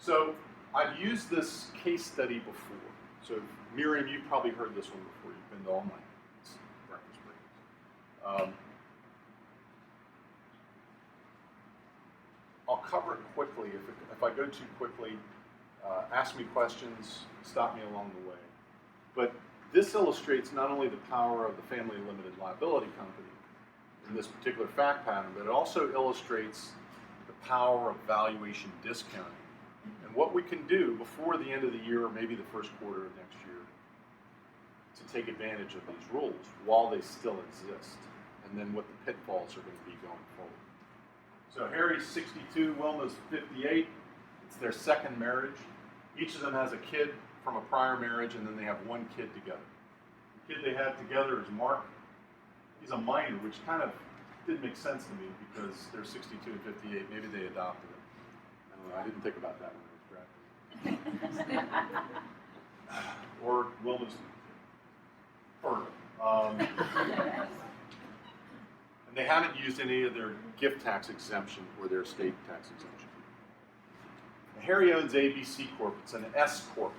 So I've used this case study before. So Miriam, you've probably heard this one before. You've been to all my breakfast breakfasts. I'll cover it quickly. If I go too quickly, ask me questions, stop me along the way. But this illustrates not only the power of the family limited liability company in this particular fact pattern, but it also illustrates the power of valuation discounting and what we can do before the end of the year or maybe the first quarter of next year to take advantage of these rules while they still exist, and then what the pitfalls are going to be going forward. So Harry's 62, Wilma's 58. It's their second marriage. Each of them has a kid from a prior marriage, and then they have one kid together. The kid they have together is Mark. He's a minor, which kind of didn't make sense to me because they're 62 and 58. Maybe they adopted him. I don't know. I didn't think about that when I was drafting. Or Wilma's fertile. And they haven't used any of their gift tax exemption or their estate tax exemption. Harry owns ABC Corp. It's an S Corp.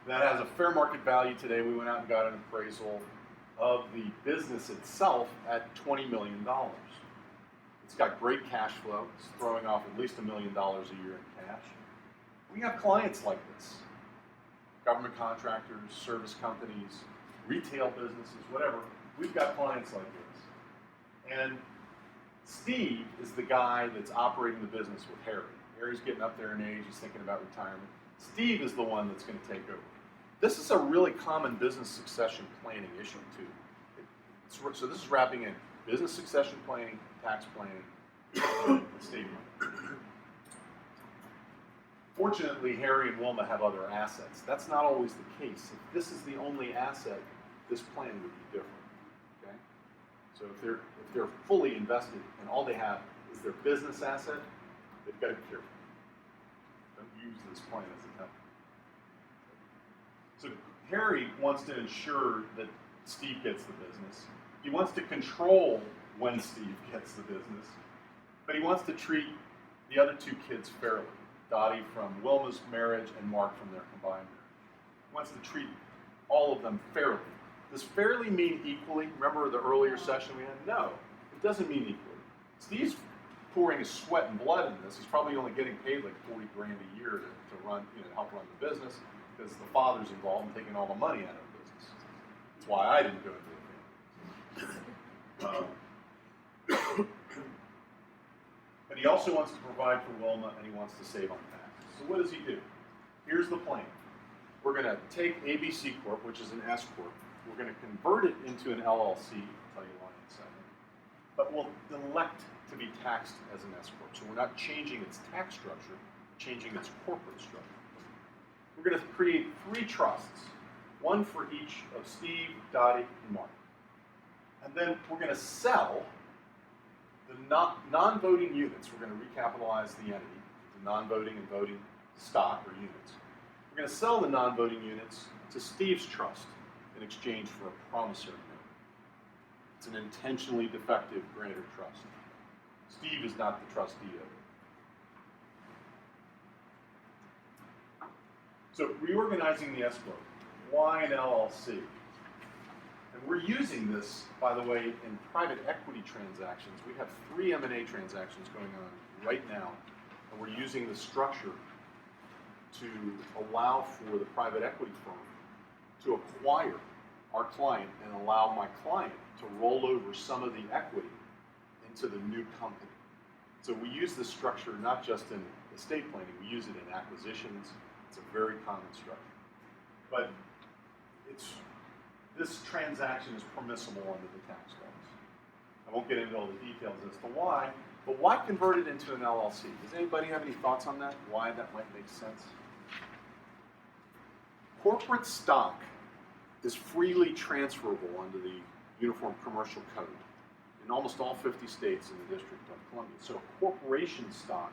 That has a fair market value today. We went out and got an appraisal of the business itself at $20 million. It's got great cash flow. It's throwing off at least $1 million a year in cash. We have clients like this. Government contractors, service companies, retail businesses, whatever. We've got clients like this. And Steve is the guy that's operating the business with Harry. Harry's getting up there in age. He's thinking about retirement. Steve is the one that's going to take over. This is a really common business succession planning issue, too. So this is wrapping in business succession planning, tax planning, estate planning. Fortunately, Harry and Wilma have other assets. That's not always the case. If this is the only asset, this plan would be different. Okay? So if they're fully invested and all they have is their business asset, they've got to be careful. Don't use this plan as a template. So Harry wants to ensure that Steve gets the business. He wants to control when Steve gets the business, but he wants to treat the other two kids fairly. Dottie from Wilma's marriage and Mark from their combined marriage. He wants to treat all of them fairly. Does fairly mean equally? Remember the earlier session we had? No, it doesn't mean equally. Steve's pouring his sweat and blood in this. He's probably only getting paid like $40 grand a year to run, help run the business because the father's involved in taking all the money out of the business. That's why I didn't go into it. But he also wants to provide for Wilma, and he wants to save on taxes. So what does he do? Here's the plan. We're going to take ABC Corp, which is an S Corp. We're going to convert it into an LLC. I'll tell you why in a second. But we'll elect to be taxed as an S Corp. So we're not changing its tax structure, we're changing its corporate structure. We're going to create 3 trusts, one for each of Steve, Dottie, and Mark. And then we're going to sell the non-voting units. We're going to recapitalize the entity, the non-voting and voting stock or units. We're going to sell the non-voting units to Steve's trust in exchange for a promissory note. It's an intentionally defective grantor trust. Steve is not the trustee of it. So reorganizing the escrow. Why an LLC? And we're using this, by the way, in private equity transactions. We have 3 M&A transactions going on right now, and we're using the structure to allow for the private equity firm to acquire our client and allow my client to roll over some of the equity into the new company. So we use this structure not just in estate planning, we use it in acquisitions. It's a very common structure. But this transaction is permissible under the tax laws. I won't get into all the details as to why, but why convert it into an LLC? Does anybody have any thoughts on that? Why that might make sense? Corporate stock is freely transferable under the Uniform Commercial Code in almost all 50 states in the District of Columbia. So corporation stock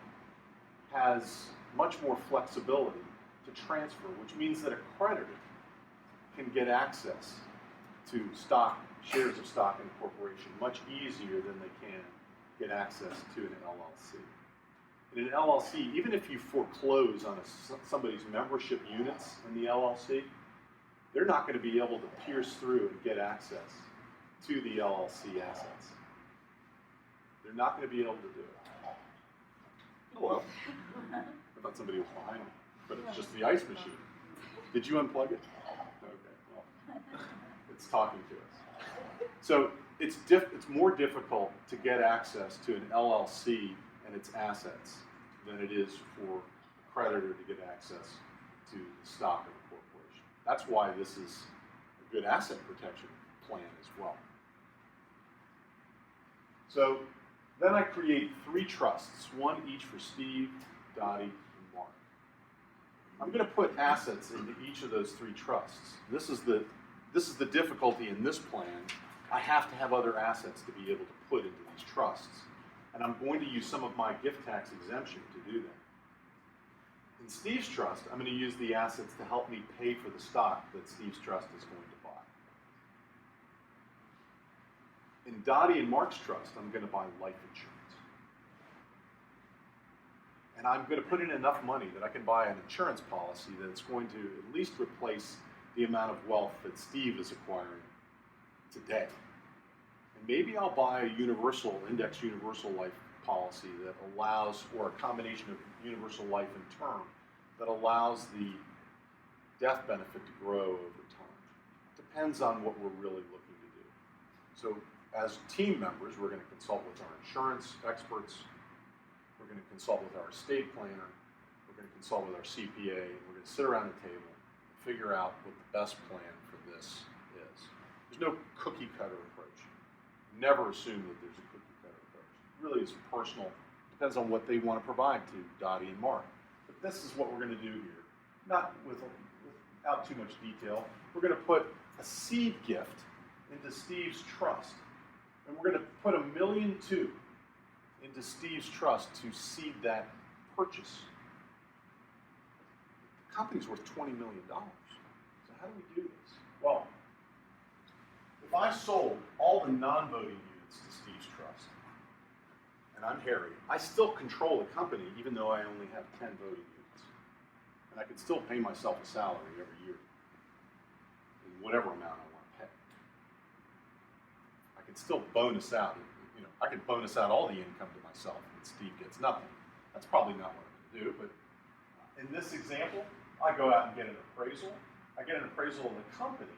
has much more flexibility to transfer, which means that a creditor can get access to shares of stock in a corporation much easier than they can get access to an LLC. In an LLC, even if you foreclose on somebody's membership units in the LLC, they're not going to be able to pierce through and get access to the LLC assets. They're not going to be able to do it. Hello. I thought somebody was behind me, but it's just the ice machine. Did you unplug it? Okay, well, it's talking to us. So it's more difficult to get access to an LLC and its assets than it is for a creditor to get access to the stock of a corporation. That's why this is a good asset protection plan as well. So then I create 3 trusts, one each for Steve, Dottie, and Mark. I'm going to put assets into each of those 3 trusts. This is the difficulty in this plan. I have to have other assets to be able to put into these trusts. And I'm going to use some of my gift tax exemption to do that. In Steve's trust, I'm going to use the assets to help me pay for the stock that Steve's trust is going to buy. In Dottie and Mark's trust, I'm going to buy life insurance. And I'm going to put in enough money that I can buy an insurance policy that's going to at least replace the amount of wealth that Steve is acquiring today. And maybe I'll buy a index universal life policy that allows, or a combination of universal life and term, that allows the death benefit to grow over time. Depends on what we're really looking to do. So as team members, we're going to consult with our insurance experts, we're going to consult with our estate planner, we're going to consult with our CPA, and we're going to sit around the table and figure out what the best plan for this is. There's no cookie cutter approach. Never assume that there's a cookie cutter approach. It really is personal. Depends on what they want to provide to Dottie and Mark. But this is what we're going to do here. Not without too much detail. We're going to put a seed gift into Steve's trust. And we're going to put $1.2 million into Steve's trust to seed that purchase. The company's worth $20 million. So how do we do this? Well, if I sold all the non-voting units to Steve's trust, and I'm Harry, I still control the company even though I only have 10 voting units. And I can still pay myself a salary every year in whatever amount I want to pay. I can still bonus out, I can bonus out all the income to myself and Steve gets nothing. That's probably not what I'm going to do, but in this example, I go out and get an appraisal. I get an appraisal of the company.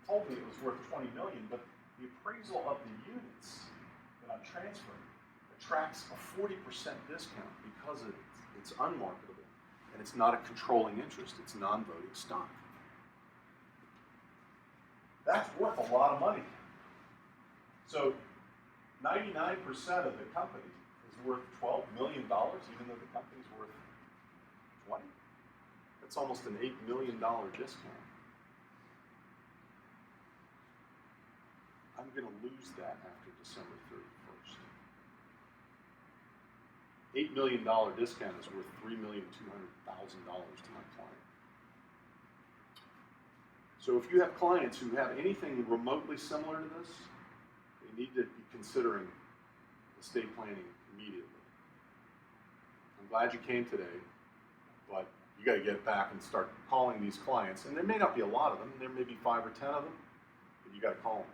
Told me it was worth $20 million, but the appraisal of the units that I'm transferring attracts a 40% discount because it's unmarketable and it's not a controlling interest, it's non-voting stock. That's worth a lot of money. So 99% of the company is worth $12 million, even though the company's worth 20. That's almost an $8 million discount. I'm going to lose that after December 31st. $8 million discount is worth $3,200,000 to my client. So if you have clients who have anything remotely similar to this, they need to be considering estate planning immediately. I'm glad you came today, but you got to get back and start calling these clients. And there may not be a lot of them. There may be 5 or 10 of them, but you got to call them.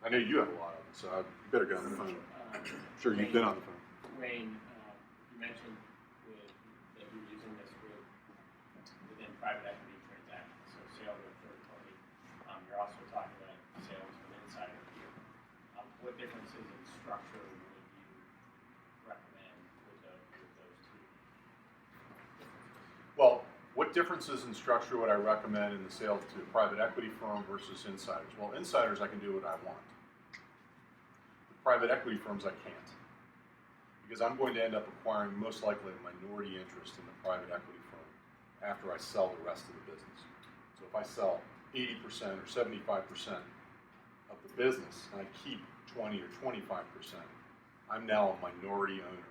I know you have a lot of them, so you better get on the phone. I'm sure you've been on the phone. Wayne, you mentioned that you're using this within private equity transactions, so sale to a third party. You're also talking about sales from insider here. What differences in structure would you recommend with those two differences? Well, what differences in structure would I recommend in the sale to a private equity firm versus insiders? Well, insiders, I can do what I want. Private equity firms, I can't. Because I'm going to end up acquiring most likely a minority interest in the private equity firm after I sell the rest of the business. So if I sell 80% or 75% of the business and I keep 20 or 25%, I'm now a minority owner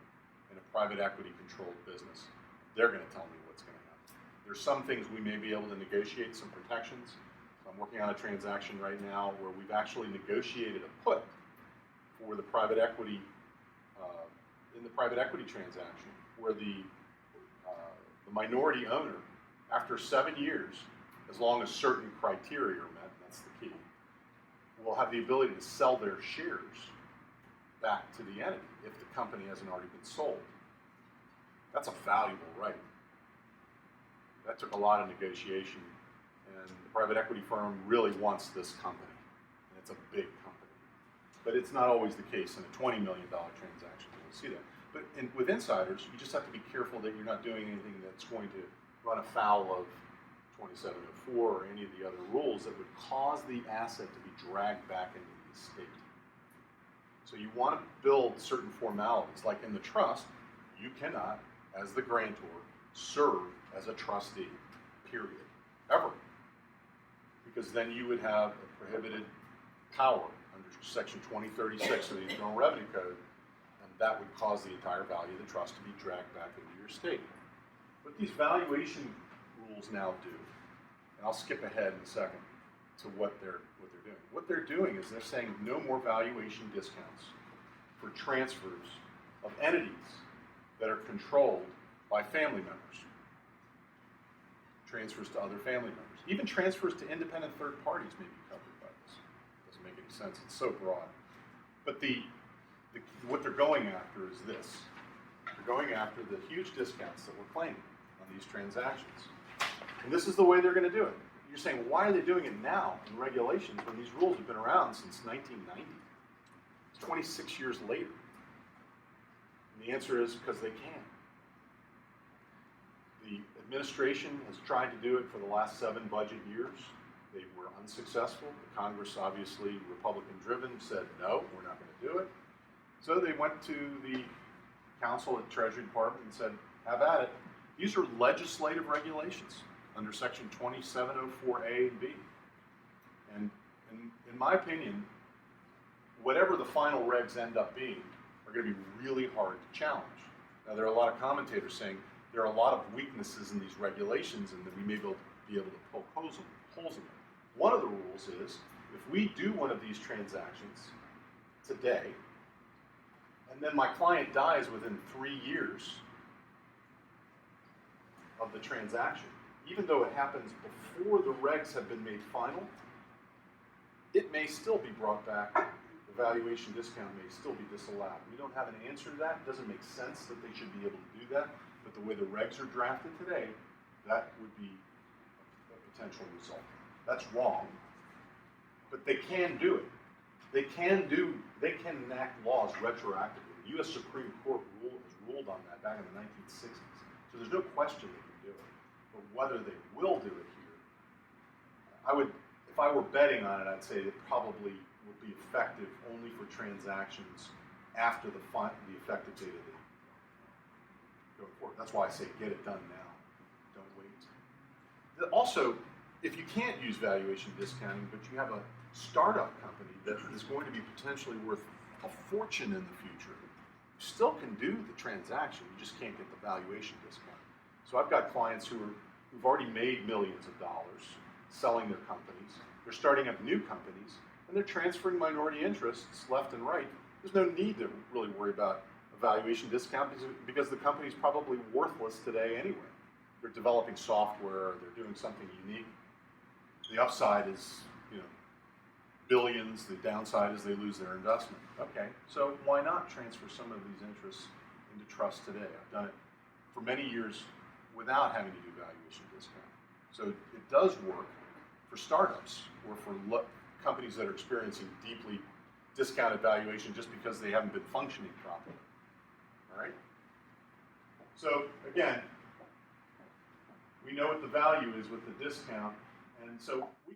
in a private equity controlled business. They're going to tell me what's going to happen. There's some things we may be able to negotiate, some protections. So I'm working on a transaction right now where we've actually negotiated a put for the private equity in the private equity transaction where the minority owner, after 7 years, as long as certain criteria are met, that's the key, will have the ability to sell their shares back to the entity if the company hasn't already been sold. That's a valuable right. That took a lot of negotiation, and the private equity firm really wants this company, and it's a big company. But it's not always the case in a $20 million transaction. You'll see that. But with insiders, you just have to be careful that you're not doing anything that's going to run afoul of 2704 or any of the other rules that would cause the asset to be dragged back into the estate. So you want to build certain formalities, like in the trust, you cannot, as the grantor, serve as a trustee, period, ever. Because then you would have a prohibited power under Section 2036 of the Internal Revenue Code, and that would cause the entire value of the trust to be dragged back into your estate. What these valuation rules now do, and I'll skip ahead in a second to what they're doing. What they're doing is they're saying no more valuation discounts for transfers of entities that are controlled by family members. Transfers to other family members. Even transfers to independent third parties may be covered by this. Doesn't make any sense. It's so broad. But what they're going after is this. They're going after the huge discounts that we're claiming on these transactions. And this is the way they're going to do it. You're saying, why are they doing it now in regulations when these rules have been around since 1990? It's 26 years later. And the answer is because they can. The administration has tried to do it for the last 7 budget years. They were unsuccessful. The Congress, obviously Republican-driven, said, no, we're not going to do it. So they went to the council at Treasury Department and said, have at it. These are legislative regulations under Section 2704A and B. And in my opinion, whatever the final regs end up being are going to be really hard to challenge. Now, there are a lot of commentators saying there are a lot of weaknesses in these regulations and that we may be able to poke holes in them. One of the rules is if we do one of these transactions today, and then my client dies within 3 years of the transaction, even though it happens before the regs have been made final, it may still be brought back. The valuation discount may still be disallowed. We don't have an answer to that. It doesn't make sense that they should be able to do that. But the way the regs are drafted today, that would be a potential result. That's wrong, but they can do it. They can enact laws retroactively. The U.S. Supreme Court has ruled on that back in the 1960s. So there's no question they can do it. But whether they will do it here, if I were betting on it, I'd say it probably will be effective only for transactions after the effective date of the going forward. That's why I say get it done now. Don't wait. Also, if you can't use valuation discounting, but you have a startup company that is going to be potentially worth a fortune in the future, you still can do the transaction. You just can't get the valuation discount. So I've got clients who've already made millions of dollars selling their companies. They're starting up new companies, and they're transferring minority interests left and right. There's no need to really worry about a valuation discount because the company's probably worthless today anyway. They're developing software, they're doing something unique. The upside is, billions. The downside is they lose their investment. Okay, so why not transfer some of these interests into trust today? I've done it for many years without having to do valuation discount. So it does work for startups or for companies that are experiencing deeply discounted valuation just because they haven't been functioning properly. All right? So again, we know what the value is with the discount, and so we